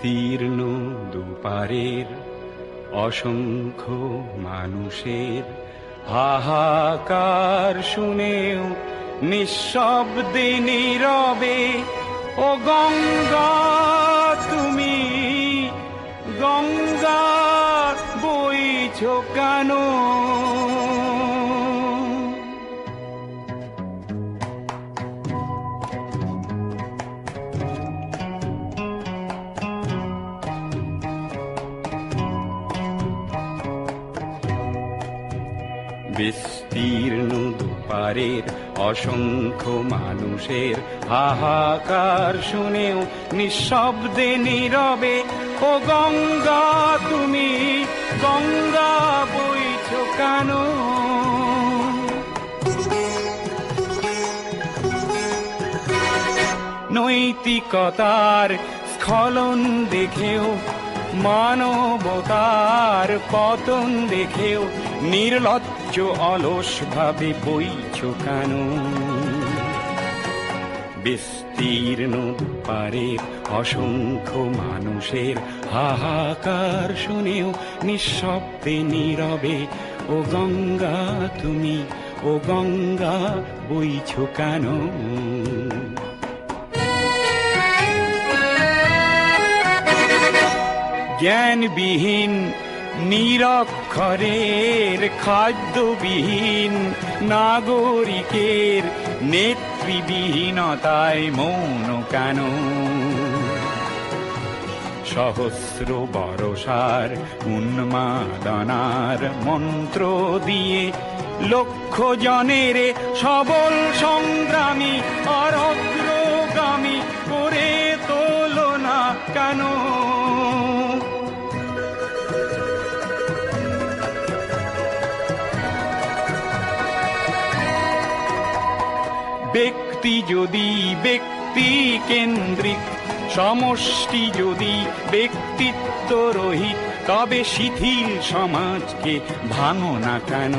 বিস্তীর্ণ দুপারের অসংখ্য মানুষের হাহাকার শুনেও নিঃশব্দে নীরবে ও গঙ্গা তুমি গঙ্গা বইছো কেন? বিস্তীর্ণ দুপারের অসংখ্য মানুষের হাহাকার শুনেও নিঃশব্দে নীরবে ও গঙ্গা তুমি গঙ্গা বইছো কেন? নৈতিকতার স্খলন দেখেও মানবতার পতন দেখেও নির্লজ্জ অলস ভাবে বইছো কেন? বিস্তীর্ণ দুপারের অসংখ্য মানুষের হাহাকার শুনেও নিঃশব্দে নীরবে ও গঙ্গা তুমি ও গঙ্গা বইছো কেন? জ্ঞানবিহীন নিরক্ষরের খাদ্যবিহীন নাগরিকের নেতৃবিহীনতায় মৌন কেন? সহস্র বরষার উন্মাদনার মন্ত্র দিয়ে লক্ষ জনের সবল সংগ্রামী আর অগ্রগামী করে তোলো না কেন? ব্যক্তি যদি ব্যক্তি কেন্দ্রিক, সমষ্টি যদি ব্যক্তিত্ব রহিত, তবে শিথিল সমাজকে ভাঙো না কেন?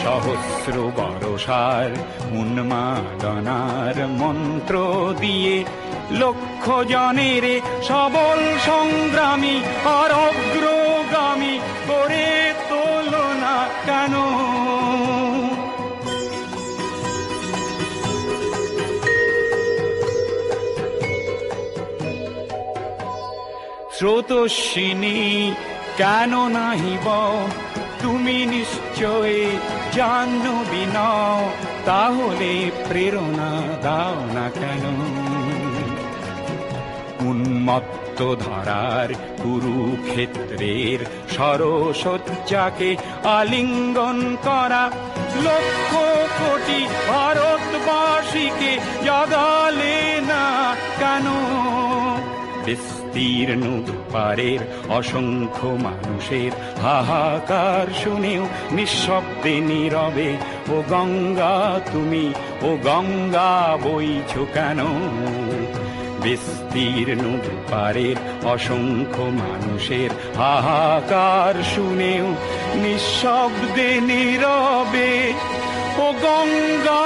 সহস্র বরষার উন্মাদনার মন্ত্র দিয়ে লক্ষ জনের সবল সংগ্রামী আর অগ্রগামী করে তোলো না কেন? স্রোতস্বিনী কেন নাহিব তুমি নিশ্চয় জাহ্নবী নও, তাহলে প্রেরণা দাও না কেন? উন্মত্ত ধারার কুরুক্ষেত্রের সরসজ্জাকে আলিঙ্গন করা লক্ষ কোটি ভারতবাসীকে জাগালে না কেন? বিস্তীর্ণ দুপারের অসংখ্য মানুষের হাহাকার শুনেও নিঃশব্দে নীরবে ও গঙ্গা তুমি ও গঙ্গা বইছো কেন? বিস্তীর্ণ দুপারের অসংখ্য মানুষের হাহাকার শুনেও নিঃশব্দে নীরবে ও গঙ্গা